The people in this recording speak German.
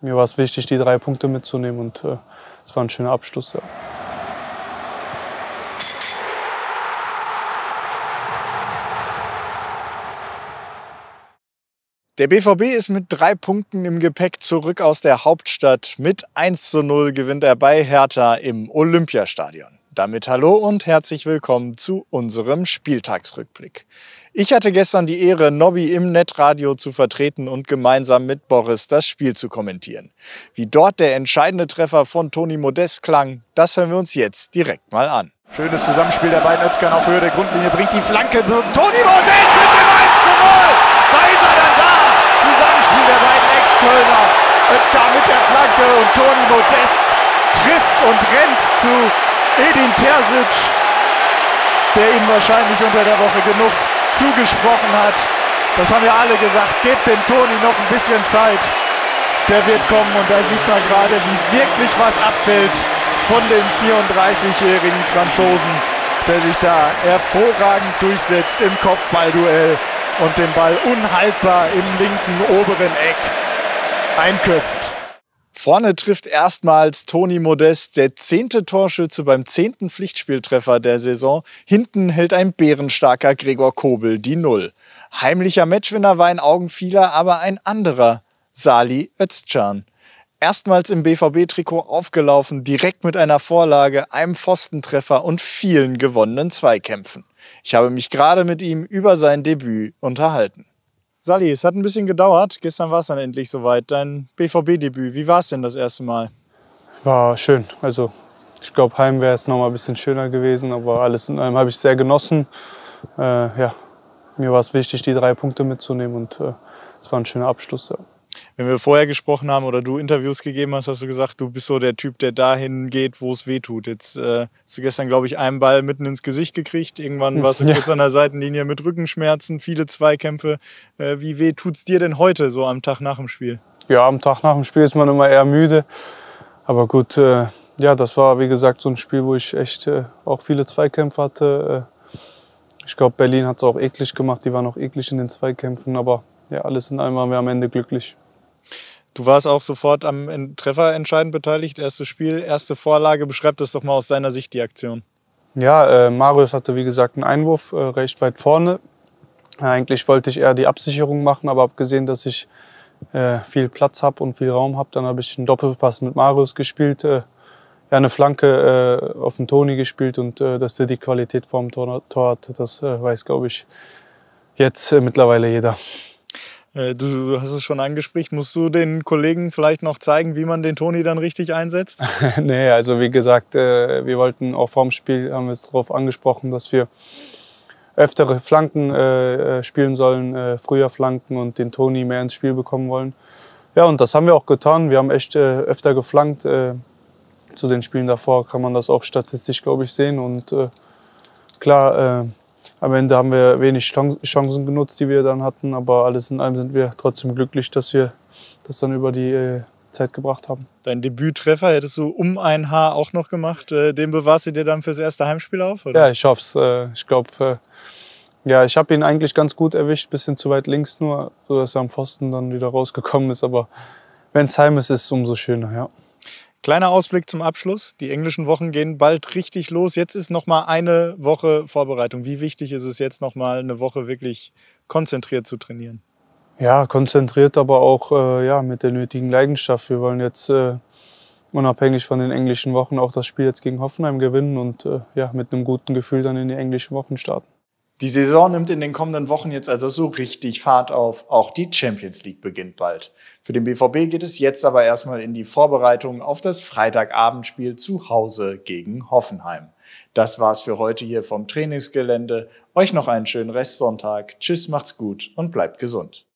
Mir war es wichtig, die 3 Punkte mitzunehmen und es war ein schöner Abschluss. Ja. Der BVB ist mit 3 Punkten im Gepäck zurück aus der Hauptstadt. Mit 1:0 gewinnt er bei Hertha im Olympiastadion. Damit hallo und herzlich willkommen zu unserem Spieltagsrückblick. Ich hatte gestern die Ehre, Nobby im Netradio zu vertreten und gemeinsam mit Boris das Spiel zu kommentieren. Wie dort der entscheidende Treffer von Toni Modest klang, das hören wir uns jetzt direkt mal an. Schönes Zusammenspiel der beiden. Özcan auf Höhe der Grundlinie bringt die Flanke. Toni Modest mit dem 1:0. Da ist er dann da. Zusammenspiel der beiden Ex-Kölner. Özcan mit der Flanke und Toni Modest trifft und rennt zu Edin Terzic, der ihm wahrscheinlich unter der Woche genug zugesprochen hat. Das haben wir alle gesagt. Gebt dem Toni noch ein bisschen Zeit. Der wird kommen und da sieht man gerade, wie wirklich was abfällt von dem 34-jährigen Franzosen, der sich da hervorragend durchsetzt im Kopfballduell und den Ball unhaltbar im linken oberen Eck einköpft. Vorne trifft erstmals Toni Modest, der 10. Torschütze beim 10. Pflichtspieltreffer der Saison. Hinten hält ein bärenstarker Gregor Kobel die 0. Heimlicher Matchwinner war in Augen vieler aber ein anderer, Salih Özcan. Erstmals im BVB-Trikot aufgelaufen, direkt mit einer Vorlage, einem Pfostentreffer und vielen gewonnenen Zweikämpfen. Ich habe mich gerade mit ihm über sein Debüt unterhalten. Salih, es hat ein bisschen gedauert. Gestern war es dann endlich soweit. Dein BVB-Debüt, wie war es denn das erste Mal? War schön. Also ich glaube, heim wäre es noch mal ein bisschen schöner gewesen, aber alles in allem habe ich sehr genossen. Mir war es wichtig, die 3 Punkte mitzunehmen und es war ein schöner Abschluss. Ja. Wenn wir vorher gesprochen haben oder du Interviews gegeben hast, hast du gesagt, du bist so der Typ, der dahin geht, wo es weh tut. Jetzt hast du gestern, glaube ich, einen Ball mitten ins Gesicht gekriegt. Irgendwann warst du kurz an der Seitenlinie mit Rückenschmerzen, viele Zweikämpfe. Wie weh tut es dir denn heute so am Tag nach dem Spiel? Ja, am Tag nach dem Spiel ist man immer eher müde. Aber gut, das war, wie gesagt, so ein Spiel, wo ich echt auch viele Zweikämpfe hatte. Ich glaube, Berlin hat es auch eklig gemacht. Die waren auch eklig in den Zweikämpfen. Aber ja, alles in allem waren wir am Ende glücklich. Du warst auch sofort am Treffer entscheidend beteiligt. Erstes Spiel, erste Vorlage. Beschreib das doch mal aus deiner Sicht, die Aktion. Ja, Marius hatte, wie gesagt, einen Einwurf recht weit vorne. Eigentlich wollte ich eher die Absicherung machen, aber habe gesehen, dass ich viel Platz habe und viel Raum habe. Dann habe ich einen Doppelpass mit Marius gespielt, eine Flanke auf den Toni gespielt und dass der die Qualität vorm Tor hat, das weiß, glaube ich, jetzt mittlerweile jeder. Du hast es schon angesprochen. Musst du den Kollegen vielleicht noch zeigen, wie man den Toni dann richtig einsetzt? Nee, also wie gesagt, wir wollten auch vorm Spiel, haben wir es darauf angesprochen, dass wir öftere Flanken spielen sollen, früher Flanken und den Toni mehr ins Spiel bekommen wollen. Ja, und das haben wir auch getan. Wir haben echt öfter geflankt. Zu den Spielen davor kann man das auch statistisch, glaube ich, sehen. Und klar, am Ende haben wir wenig Chancen genutzt, die wir dann hatten. Aber alles in allem sind wir trotzdem glücklich, dass wir das dann über die Zeit gebracht haben. Dein Debüttreffer hättest du um ein Haar auch noch gemacht. Den bewahrst du dir dann fürs erste Heimspiel auf? Oder? Ja, ich hoffe es. Ich glaube, ich habe ihn eigentlich ganz gut erwischt. Bisschen zu weit links nur, sodass er am Pfosten dann wieder rausgekommen ist. Aber wenn es heim ist, ist es umso schöner, ja. Kleiner Ausblick zum Abschluss. Die englischen Wochen gehen bald richtig los. Jetzt ist noch mal eine Woche Vorbereitung. Wie wichtig ist es jetzt noch mal eine Woche wirklich konzentriert zu trainieren? Ja, konzentriert, aber auch mit der nötigen Leidenschaft. Wir wollen jetzt unabhängig von den englischen Wochen auch das Spiel jetzt gegen Hoffenheim gewinnen und mit einem guten Gefühl dann in die englischen Wochen starten. Die Saison nimmt in den kommenden Wochen jetzt also so richtig Fahrt auf. Auch die Champions League beginnt bald. Für den BVB geht es jetzt aber erstmal in die Vorbereitung auf das Freitagabendspiel zu Hause gegen Hoffenheim. Das war's für heute hier vom Trainingsgelände. Euch noch einen schönen Restsonntag. Tschüss, macht's gut und bleibt gesund.